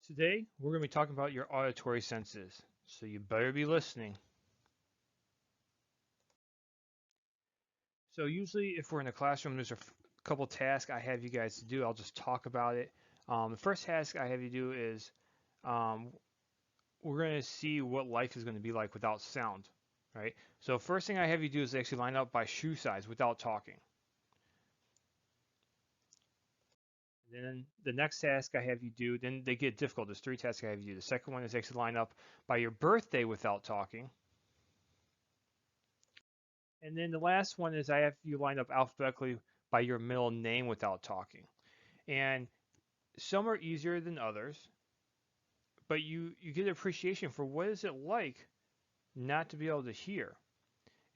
Today, we're going to be talking about your auditory senses, so you better be listening. So usually if we're in a classroom, there's a couple tasks I have you guys to do. I'll just talk about it. The first task I have you do is um, we're going to see what life is going to be like without sound, right? So first thing I have you do is actually line up by shoe size without talking. And then the next task I have you do, then they get difficult. There's three tasks I have you do. The second one is actually line up by your birthday without talking. And then the last one is I have you line up alphabetically by your middle name without talking. And some are easier than others, but you get appreciation for what is it like not to be able to hear.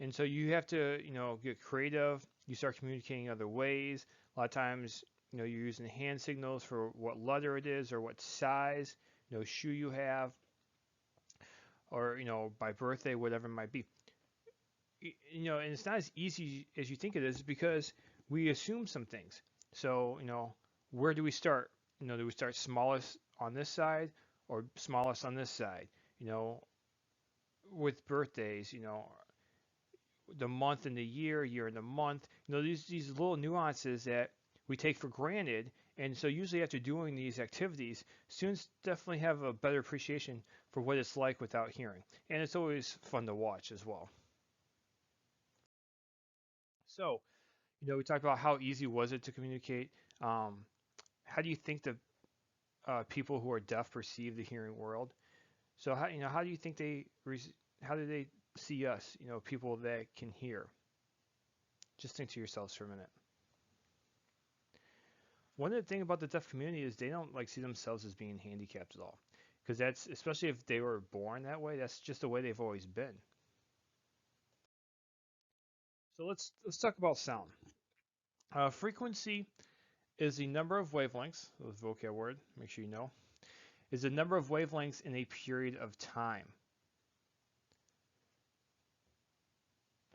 And so you have to, get creative. You start communicating other ways. A lot of times, you're using hand signals for what letter it is or what size, shoe you have, or, by birthday, whatever it might be. And it's not as easy as you think it is because we assume some things. So, where do we start? Do we start smallest on this side or smallest on this side? You know, with birthdays, the month and the year and the month, these little nuances that we take for granted. And so usually after doing these activities, students definitely have a better appreciation for what it's like without hearing. And it's always fun to watch as well. So, we talked about how easy was it to communicate. Um, how do you think the people who are deaf perceive the hearing world? So how do you think how do they see us? People that can hear. Just think to yourselves for a minute. One of the things about the deaf community is they don't like see themselves as being handicapped at all, because that's especially if they were born that way. That's just the way they've always been. So let's talk about sound. Frequency is the number of wavelengths. Those vocab word. Make sure you know. Is the number of wavelengths in a period of time.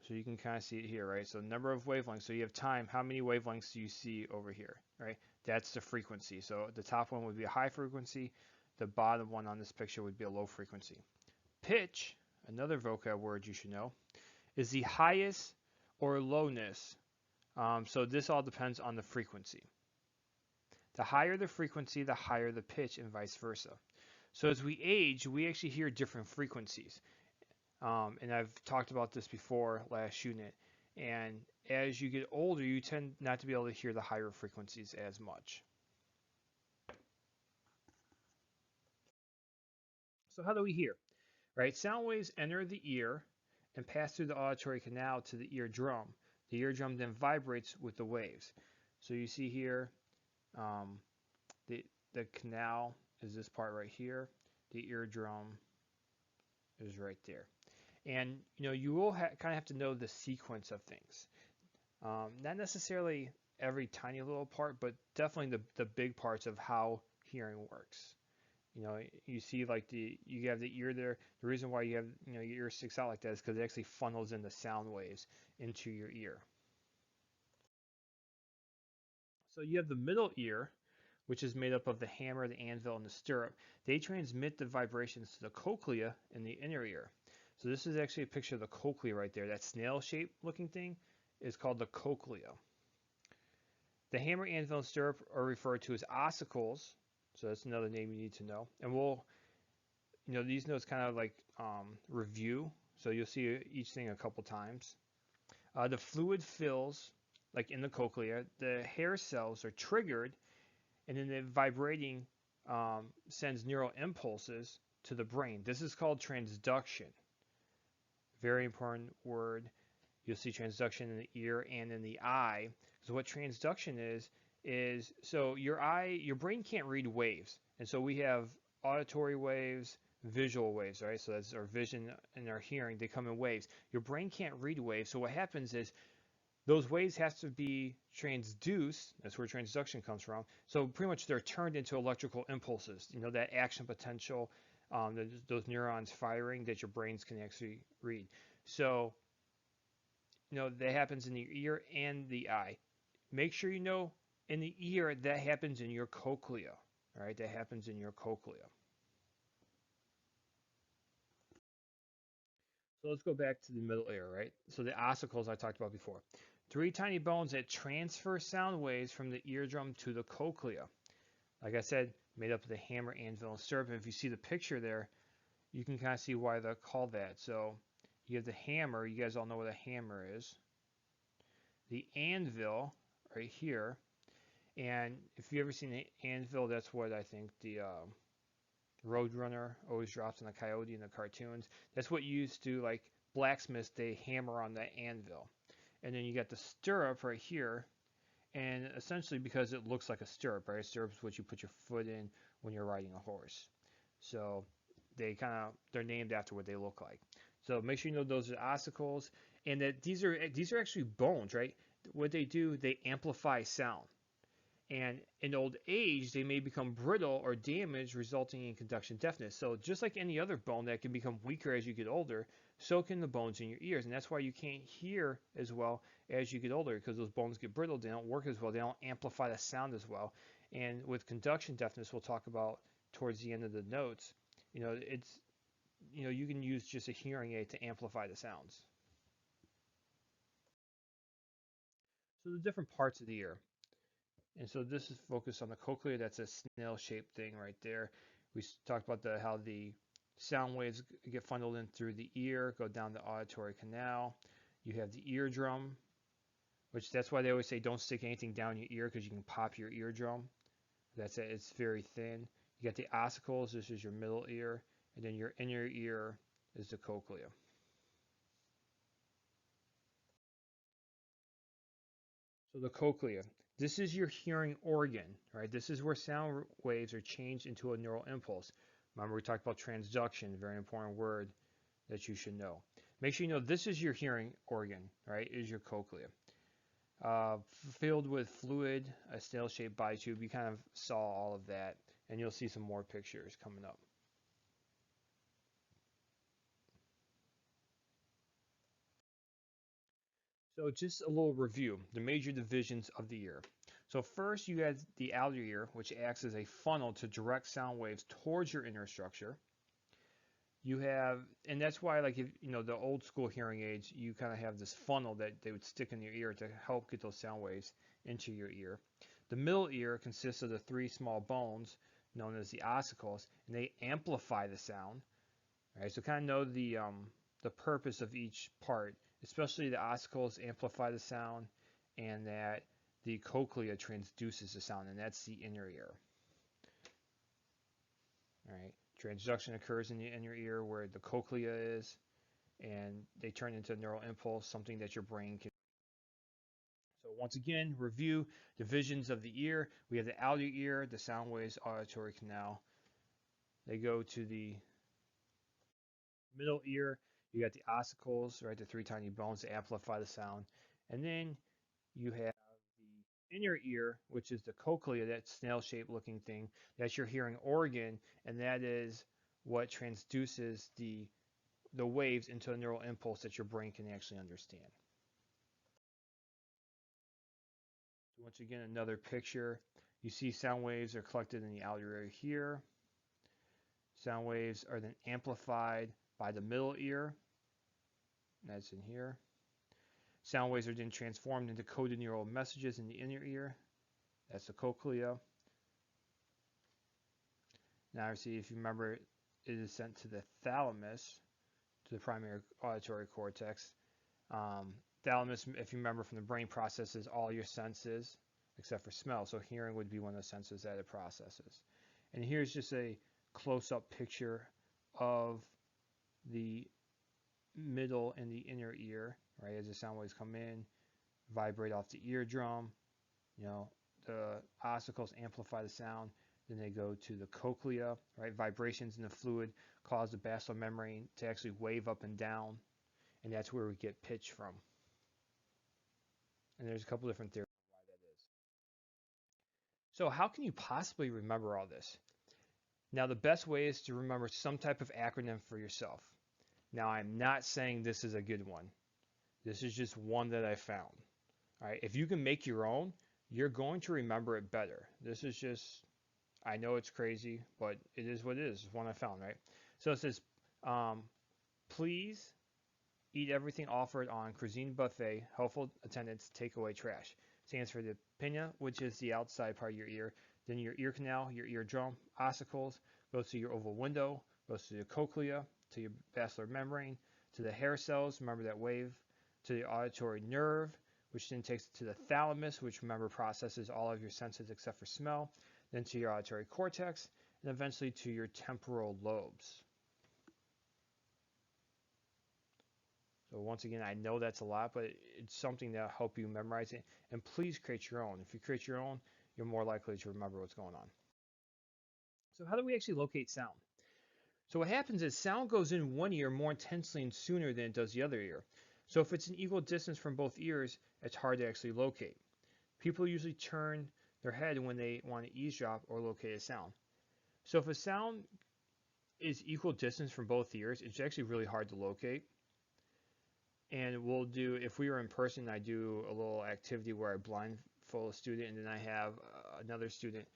So you can kind of see it here, right? So number of wavelengths. So you have time. How many wavelengths do you see over here, right? That's the frequency. So the top one would be a high frequency. The bottom one on this picture would be a low frequency. Pitch, another vocab word you should know, is the highest or lowness. So this all depends on the frequency. The higher the frequency, the higher the pitch, and vice versa. So as we age, we actually hear different frequencies. And I've talked about this before last unit. And as you get older, you tend not to be able to hear the higher frequencies as much. So how do we hear? Right? Sound waves enter the ear and pass through the auditory canal to the eardrum. The eardrum then vibrates with the waves. So you see here, um, the canal is this part right here. The eardrum is right there. And you will kind of have to know the sequence of things. Not necessarily every tiny little part, but definitely the big parts of how hearing works. You see like you have the ear there. The reason why you have your ear sticks out like that is because it actually funnels in the sound waves into your ear. So you have the middle ear, which is made up of the hammer, the anvil, and the stirrup. They transmit the vibrations to the cochlea in the inner ear. So this is actually a picture of the cochlea right there. That snail-shaped looking thing is called the cochlea. The hammer, anvil, and stirrup are referred to as ossicles. So that's another name you need to know. And these notes kind of like review. So you'll see each thing a couple times. The fluid fills, like in the cochlea. The hair cells are triggered, and then the vibrating sends neural impulses to the brain. This is called transduction. Very important word. You'll see transduction in the ear and in the eye. So what transduction is so your brain can't read waves. And so we have auditory waves, visual waves, right? So that's our vision and our hearing. They come in waves. Your brain can't read waves. So what happens is those waves have to be transduced. That's where transduction comes from. So pretty much they're turned into electrical impulses. That action potential, those neurons firing that your brains can actually read. So, that happens in the ear and the eye. Make sure in the ear that happens in your cochlea. All right, that happens in your cochlea. So let's go back to the middle ear, right? So the ossicles I talked about before. Three tiny bones that transfer sound waves from the eardrum to the cochlea. Like I said, made up of the hammer, anvil, and stirrup. And if you see the picture there, you can kind of see why they're called that. So you have the hammer. You guys all know what a hammer is. The anvil right here. And if you've ever seen an anvil, that's what I think the Roadrunner always drops on the coyote in the cartoons. That's what you used to, like blacksmiths, they hammer on the anvil. And then you got the stirrup right here. And essentially because it looks like a stirrup, right? A stirrup is what you put your foot in when you're riding a horse. So they're named after what they look like. So make sure you know those are ossicles, and that these are actually bones, right? What they do, they amplify sound. And in old age, they may become brittle or damaged, resulting in conduction deafness. So just like any other bone that can become weaker as you get older, so can the bones in your ears. And that's why you can't hear as well as you get older, because those bones get brittle. They don't work as well. They don't amplify the sound as well. And with conduction deafness, we'll talk about towards the end of the notes, you can use just a hearing aid to amplify the sounds. So the different parts of the ear. And so this is focused on the cochlea. That's a snail-shaped thing right there. We talked about how the sound waves get funneled in through the ear, go down the auditory canal. You have the eardrum, which that's why they always say don't stick anything down your ear because you can pop your eardrum. That's it. It's very thin. You got the ossicles. This is your middle ear, and then your inner ear is the cochlea. So the cochlea, this is your hearing organ, right? This is where sound waves are changed into a neural impulse. Remember, we talked about transduction, very important word that you should know. Make sure you know this is your hearing organ, right? Is your cochlea. Filled with fluid, a snail-shaped bitube. You kind of saw all of that, and you'll see some more pictures coming up. So just a little review, the major divisions of the ear. So first you have the outer ear, which acts as a funnel to direct sound waves towards your inner structure. You have, and that's why, like, if you know the old school hearing aids, you kind of have this funnel that they would stick in your ear to help get those sound waves into your ear. The middle ear consists of the three small bones known as the ossicles, and they amplify the sound. Right, so kind of know the purpose of each part, especially the ossicles amplify the sound, and that the cochlea transduces the sound, and that's the inner ear. All right, transduction occurs in the inner ear where the cochlea is, and they turn into a neural impulse, something that your brain can. So once again, review divisions of the ear. We have the outer ear, the sound waves, auditory canal. They go to the middle ear. You got the ossicles, right, the three tiny bones that amplify the sound. And then you have the inner ear, which is the cochlea, that snail-shaped looking thing. That's your hearing organ, and that is what transduces the waves into a neural impulse that your brain can actually understand. So once again, another picture. You see sound waves are collected in the outer ear here. Sound waves are then amplified by the middle ear. That's in here. Sound waves are then transformed into coded neural messages in the inner ear. That's the cochlea. Now, obviously, if you remember, it is sent to the thalamus, to the primary auditory cortex. Thalamus, if you remember from the brain, processes all your senses except for smell. So hearing would be one of the senses that it processes. And here's just a close-up picture of the middle and the inner ear, right? As the sound waves come in, vibrate off the eardrum, the ossicles amplify the sound, then they go to the cochlea, right? Vibrations in the fluid cause the basal membrane to actually wave up and down, and that's where we get pitch from. And there's a couple different theories why that is. So how can you possibly remember all this? Now, the best way is to remember some type of acronym for yourself. Now, I'm not saying this is a good one. This is just one that I found. All right, if you can make your own, you're going to remember it better. This is just I know it's crazy, but it is what it is. It's one I found, right? So it says, um, please eat everything offered on cuisine buffet. Helpful attendants take away trash. Stands for the pinna, which is the outside part of your ear. Then your ear canal, your eardrum, ossicles, goes to your oval window, goes to your cochlea, to your basilar membrane, to the hair cells, remember that wave, to the auditory nerve, which then takes it to the thalamus, which remember processes all of your senses except for smell, then to your auditory cortex, and eventually to your temporal lobes. So once again, I know that's a lot, but it's something that'll help you memorize it. And please create your own. If you create your own, you're more likely to remember what's going on. So how do we actually locate sound? So what happens is sound goes in one ear more intensely and sooner than it does the other ear. So if it's an equal distance from both ears, it's hard to actually locate. People usually turn their head when they want to eavesdrop or locate a sound. So if a sound is equal distance from both ears, it's actually really hard to locate. And we'll do, if we were in person, I do a little activity where I blindfold a student, and then I have another student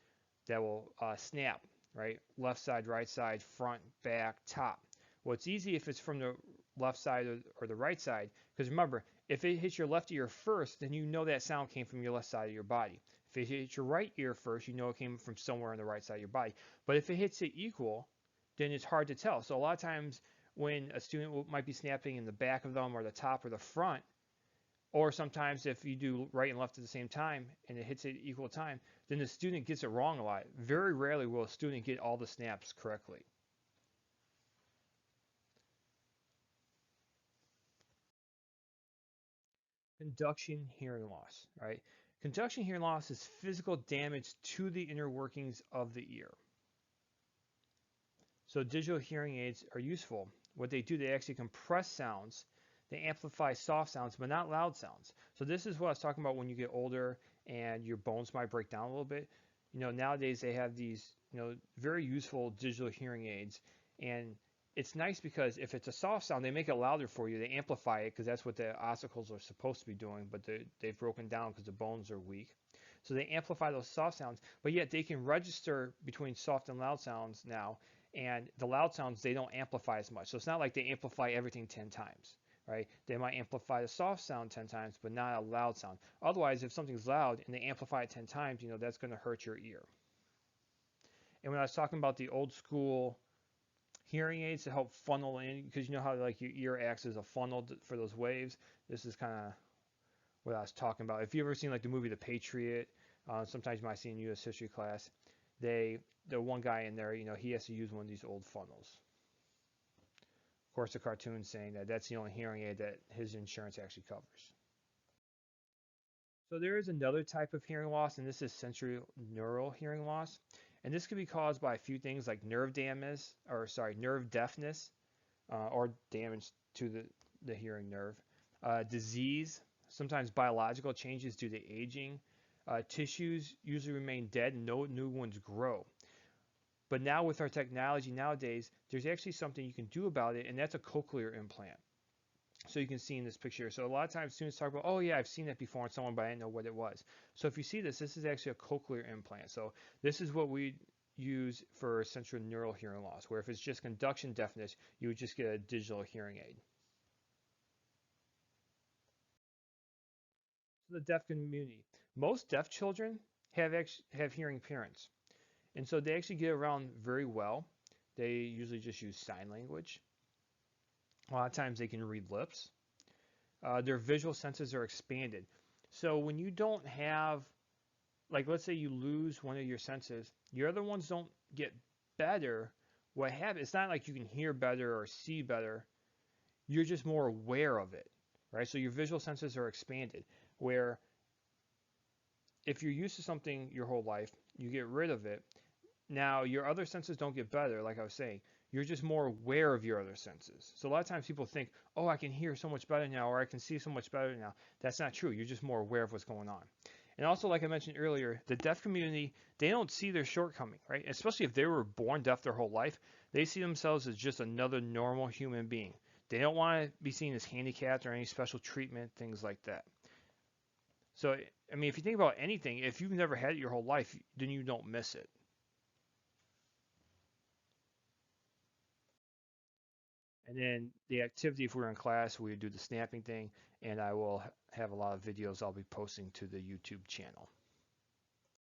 that will snap, right? Left side, right side, front, back, top. Well, it's easy if it's from the left side or the right side, because remember, if it hits your left ear first, then you know that sound came from your left side of your body. If it hits your right ear first, you know it came from somewhere on the right side of your body. But if it hits it equal, then it's hard to tell. So a lot of times when a student might be snapping in the back of them or the top or the front, or sometimes if you do right and left at the same time and it hits at equal time, then the student gets it wrong a lot. Very rarely will a student get all the snaps correctly. Conduction hearing loss, right? Conduction hearing loss is physical damage to the inner workings of the ear. So digital hearing aids are useful. What they do, they actually compress sounds. They amplify soft sounds, but not loud sounds. So this is what I was talking about when you get older and your bones might break down a little bit. You know, nowadays they have these, very useful digital hearing aids. And it's nice because if it's a soft sound, they make it louder for you. They amplify it because that's what the ossicles are supposed to be doing, but they've broken down because the bones are weak. So they amplify those soft sounds, but yet they can register between soft and loud sounds now. And the loud sounds, they don't amplify as much. So it's not like they amplify everything 10 times, right? They might amplify the soft sound 10 times, but not a loud sound. Otherwise, if something's loud and they amplify it 10 times, that's going to hurt your ear. And when I was talking about the old school hearing aids to help funnel in, because you know how like your ear acts as a funnel for those waves, this is kind of what I was talking about. If you've ever seen like the movie The Patriot, sometimes you might see in U.S. history class, the one guy in there, he has to use one of these old funnels. Of course, the cartoon's saying that that's the only hearing aid that his insurance actually covers. So there is another type of hearing loss, and this is sensorineural hearing loss. And this can be caused by a few things like nerve deafness, or damage to the hearing nerve, disease, sometimes biological changes due to aging. Tissues usually remain dead and no new ones grow. But now with our technology nowadays, there's actually something you can do about it, and that's a cochlear implant. So you can see in this picture. So a lot of times students talk about, oh yeah, I've seen that before on someone, but I didn't know what it was. So if you see this is actually a cochlear implant. So this is what we use for sensorineural hearing loss, where if it's just conduction deafness, you would just get a digital hearing aid. So the deaf community. Most deaf children have hearing parents. And so they actually get around very well. They usually just use sign language. A lot of times they can read lips. Their visual senses are expanded. So when you don't have, like let's say you lose one of your senses, your other ones don't get better. What happens, it's not like you can hear better or see better. You're just more aware of it, right? So your visual senses are expanded, where if you're used to something your whole life, you get rid of it. Now, your other senses don't get better, like I was saying. You're just more aware of your other senses. So a lot of times people think, oh, I can hear so much better now, or I can see so much better now. That's not true. You're just more aware of what's going on. And also, like I mentioned earlier, the deaf community, they don't see their shortcoming, right? Especially if they were born deaf their whole life, they see themselves as just another normal human being. They don't want to be seen as handicapped or any special treatment, things like that. So, I mean, if you think about anything, if you've never had it your whole life, then you don't miss it. And then the activity, if we're in class, we would do the snapping thing, and I will have a lot of videos I'll be posting to the YouTube channel.